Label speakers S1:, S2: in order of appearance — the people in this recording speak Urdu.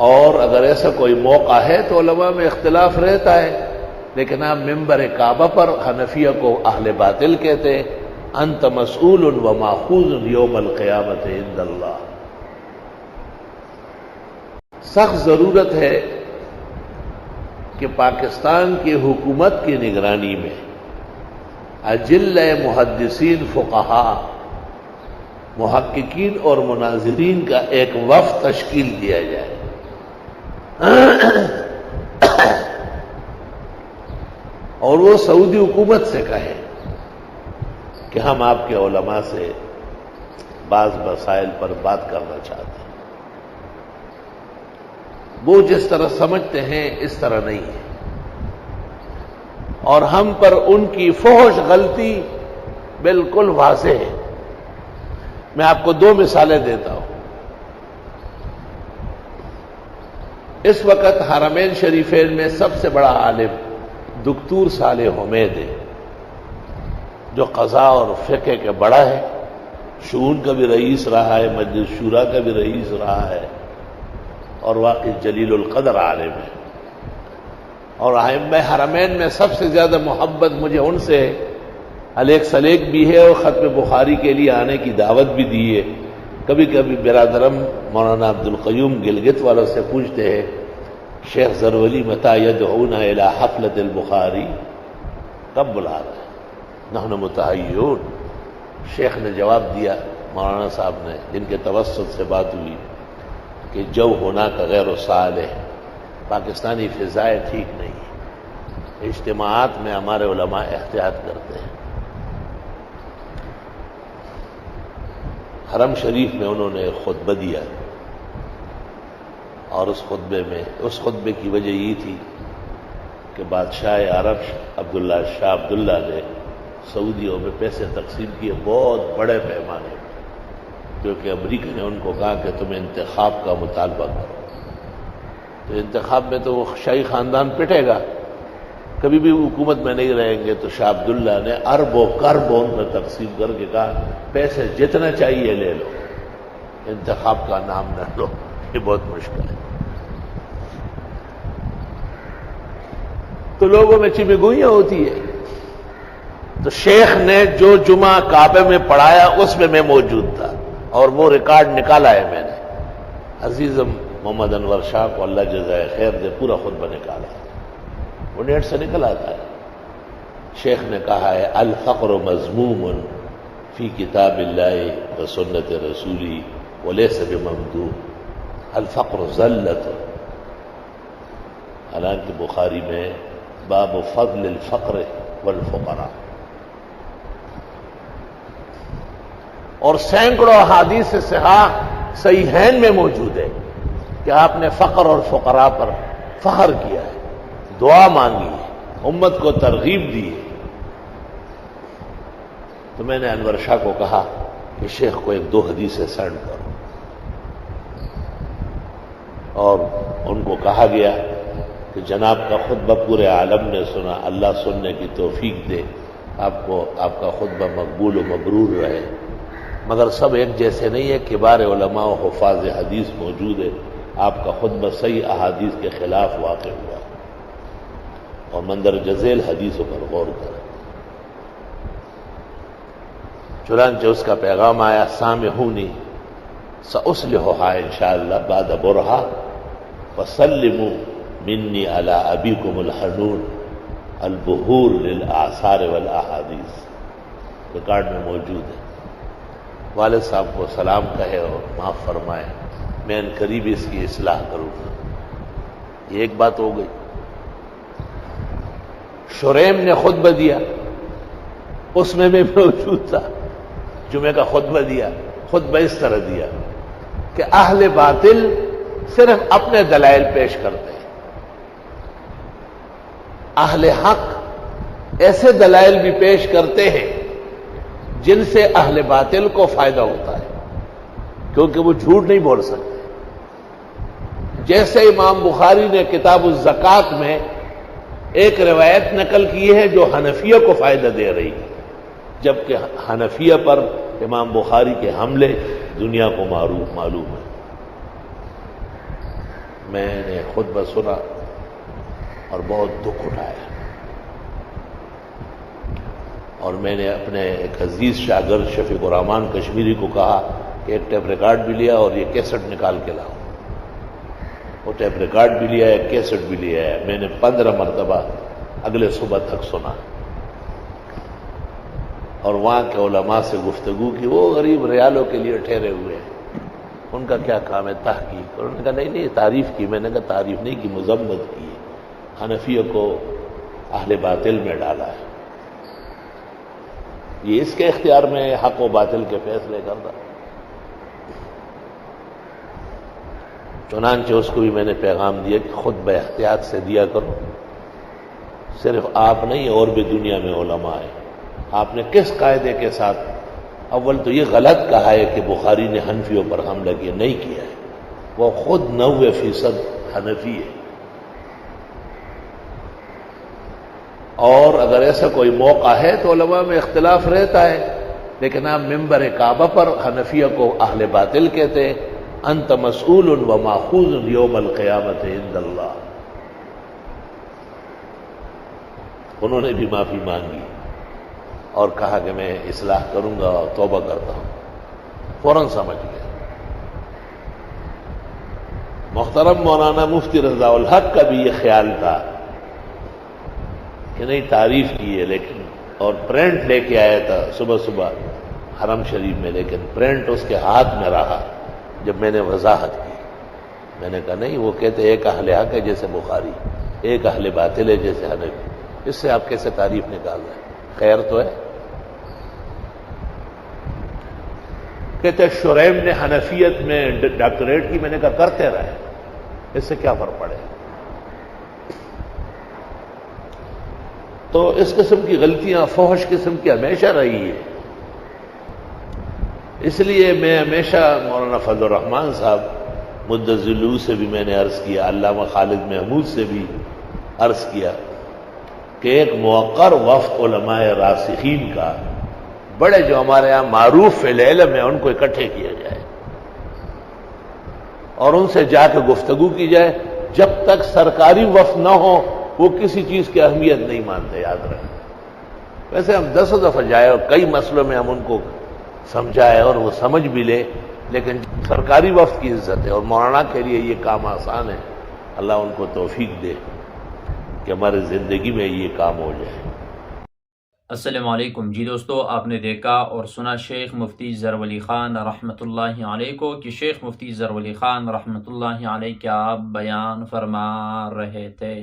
S1: اور اگر ایسا کوئی موقع ہے تو علماء میں اختلاف رہتا ہے، لیکن آپ ممبر کعبہ پر حنفیہ کو اہل باطل کہتے ہیں، انت مسئول و ماخوذ یوم القیامت عند اللہ۔ سخت ضرورت ہے کہ پاکستان کی حکومت کی نگرانی میں اجل محدثین، فقہا، محققین اور مناظرین کا ایک وفد تشکیل دیا جائے اور وہ سعودی حکومت سے کہے کہ ہم آپ کے علماء سے بعض مسائل پر بات کرنا چاہتے ہیں۔ وہ جس طرح سمجھتے ہیں اس طرح نہیں ہے، اور ہم پر ان کی فحش غلطی بالکل واضح ہے۔ میں آپ کو 2 مثالیں دیتا ہوں۔ اس وقت حرمین شریفین میں سب سے بڑا عالم دکتور صالح حمید ہے، جو قضاء اور فقہ کے بڑا ہے، شؤون کا بھی رئیس رہا ہے، مجلس شورا کا بھی رئیس رہا ہے، اور واقعی جلیل القدر عالم ہے۔ اور ائمہ حرمین میں سب سے زیادہ محبت مجھے ان سے ہے، علیق سلیق بھی ہے، اور ختم بخاری کے لیے آنے کی دعوت بھی دی ہے۔ کبھی کبھی برادرم مولانا عبدالقیوم گلگت والوں سے پوچھتے ہیں، شیخ زرولی متی یدعونا الی حفلۃ البخاری، کب بلا رہے ہیں؟ نحن متحیون۔ شیخ نے جواب دیا، مولانا صاحب نے، جن کے توسط سے بات ہوئی، کہ جو ہونا کا غیر صالح، پاکستانی فضائیں ٹھیک نہیں ہیں، اجتماعات میں ہمارے علماء احتیاط کرتے ہیں۔ حرم شریف میں انہوں نے خطبہ دیا، اور اس خطبے کی وجہ یہ تھی کہ بادشاہ عرب عبداللہ شاہ عبداللہ نے سعودیوں میں پیسے تقسیم کیے بہت بڑے پیمانے پر، کیونکہ امریکہ نے ان کو کہا کہ تم انتخاب کا مطالبہ کرو، تو انتخاب میں تو وہ شاہی خاندان پٹے گا، کبھی بھی حکومت میں نہیں رہیں گے۔ تو شاہ عبداللہ نے ارب و کرب ان میں تقسیم کر کے کہا پیسے جتنا چاہیے لے لو، انتخاب کا نام نہ لو، یہ بہت مشکل ہے۔ تو لوگوں میں چمگوئیاں ہوتی ہے۔ تو شیخ نے جو جمعہ کعبے میں پڑھایا اس میں موجود تھا، اور وہ ریکارڈ نکالا ہے میں نے۔ عزیزم محمد انور شاہ کو اللہ جزائے خیر دے، پورا خطبہ نکالا، وہ نیٹ سے نکل آتا ہے۔ شیخ نے کہا ہے، الفقر مذموم فی کتاب اللہ و سنت رسولی ولیس بممدوح، الفقر ذلت۔ حالانکہ بخاری میں باب فضل الفقر والفقراء، اور سینکڑوں احادیث صحاح صحیحین میں موجود ہے کہ آپ نے فقر اور فقراء پر فخر کیا ہے، دعا مانگی ہے، امت کو ترغیب دی ہے۔ تو میں نے انور شاہ کو کہا کہ شیخ کو 1-2 حدیثیں سینڈ کرو، اور ان کو کہا گیا کہ جناب کا خطبہ پورے عالم نے سنا، اللہ سننے کی توفیق دے، آپ کا خطبہ مقبول و مبرور رہے۔ مگر سب ایک جیسے نہیں ہے، کبار علماء و حفاظ حدیث موجود ہے، آپ کا خطبہ صحیح احادیث کے خلاف واقع ہوا، اور مندرجہ ذیل حدیثوں پر غور کریں۔ چنانچہ اس کا پیغام آیا، سامحونی سأصلحها انشاءاللہ بعد برہا وسلموا منی علی ابیکم الحنون البحور للآثار والاحادیث، ریکارڈ میں موجود ہے۔ والد صاحب کو سلام کہے اور معاف فرمائے، میں ان قریب اس کی اصلاح کروں گا۔ یہ ایک بات ہو گئی۔ شریم نے خطبہ دیا، اس میں موجود تھا، جمعے کا خطبہ دیا۔ خطبہ اس طرح دیا کہ اہل باطل صرف اپنے دلائل پیش کرتے ہیں، اہل حق ایسے دلائل بھی پیش کرتے ہیں جن سے اہل باطل کو فائدہ ہوتا ہے، کیونکہ وہ جھوٹ نہیں بول سکتے۔ جیسے امام بخاری نے کتاب الزکوٰۃ میں ایک روایت نقل کی ہے جو حنفیہ کو فائدہ دے رہی ہے، جبکہ حنفیہ پر امام بخاری کے حملے دنیا کو معلوم ہے۔ میں نے خطبہ سنا اور بہت دکھ اٹھایا، اور میں نے اپنے ایک عزیز شاگرد شفیق الرحمان کشمیری کو کہا کہ ایک ٹیپ ریکارڈ بھی لیا اور یہ کیسٹ نکال کے لاؤ۔ وہ ٹیپ ریکارڈ بھی لیا ہے، کیسٹ بھی لیا ہے، میں نے 15 مرتبہ اگلے صبح تک سنا، اور وہاں کے علماء سے گفتگو کی۔ وہ غریب ریالوں کے لیے ٹھہرے ہوئے ہیں، ان کا کیا کام ہے؟ تحقیق۔ اور انہوں نے کہا نہیں تعریف کی۔ میں نے کہا تعریف نہیں کی، مذمت کی ہے، حنفیہ کو اہل باطل میں ڈالا ہے، یہ اس کے اختیار میں حق و باطل کے فیصلے کرنا۔ چنانچہ اس کو بھی میں نے پیغام دیا کہ خود بے احتیاط سے دیا کرو، صرف آپ نہیں اور بھی دنیا میں علماء ہیں۔ آپ نے کس قاعدے کے ساتھ؟ اول تو یہ غلط کہا ہے کہ بخاری نے حنفیوں پر حملہ کیا، نہیں کیا ہے، وہ خود 90% حنفی ہے، اور اگر ایسا کوئی موقع ہے تو علماء میں اختلاف رہتا ہے، لیکن آپ منبر کعبہ پر حنفیہ کو اہل باطل کہتے ہیں۔ انت مسئول و ماخوذ یوم القیامت عند اللہ۔ انہوں نے بھی معافی مانگی اور کہا کہ میں اصلاح کروں گا اور توبہ کرتا ہوں، فوراً سمجھ گیا۔ محترم مولانا مفتی رضا الحق کا بھی یہ خیال تھا کہ نہیں تعریف کی ہے، لیکن اور پرنٹ لے کے آیا تھا صبح صبح حرم شریف میں، لیکن پرنٹ اس کے ہاتھ میں رہا جب میں نے وضاحت کی۔ میں نے کہا نہیں، وہ کہتے ایک اہل حق ہے جیسے بخاری، ایک اہل باطل ہے جیسے حنفی، اس سے آپ کیسے تعریف نکال رہے ہیں؟ خیر تو ہے۔ کہتے شریم نے حنفیت میں ڈاکٹریٹ کی۔ میں نے کہا کرتے رہے، اس سے کیا فرق پڑے؟ تو اس قسم کی غلطیاں فحش قسم کی ہمیشہ رہی ہے۔ اس لیے میں ہمیشہ مولانا فضل الرحمان صاحب مدظلو سے بھی میں نے عرض کیا، علامہ خالد محمود سے بھی عرض کیا کہ ایک موقر وفد علماء راسخین کا، بڑے جو ہمارے ہاں معروف فی العلم ہیں، ان کو اکٹھے کیا جائے اور ان سے جا کے گفتگو کی جائے۔ جب تک سرکاری وفد نہ ہو وہ کسی چیز کی اہمیت نہیں مانتے، یاد رکھیں۔ ویسے ہم 10 دفعہ جائے اور کئی مسئلوں میں ہم ان کو سمجھائے اور وہ سمجھ بھی لے، لیکن سرکاری وفد کی عزت ہے، اور مولانا کے لیے یہ کام آسان ہے۔ اللہ ان کو توفیق دے کہ ہمارے زندگی میں یہ کام ہو جائے۔
S2: السلام علیکم جی دوستو، آپ نے دیکھا اور سنا شیخ مفتی ظہور ولی خان رحمۃ اللہ علیہ کو کہ شیخ مفتی ظہور ولی خان رحمۃ اللہ علیہ کیا بیان فرما رہے تھے۔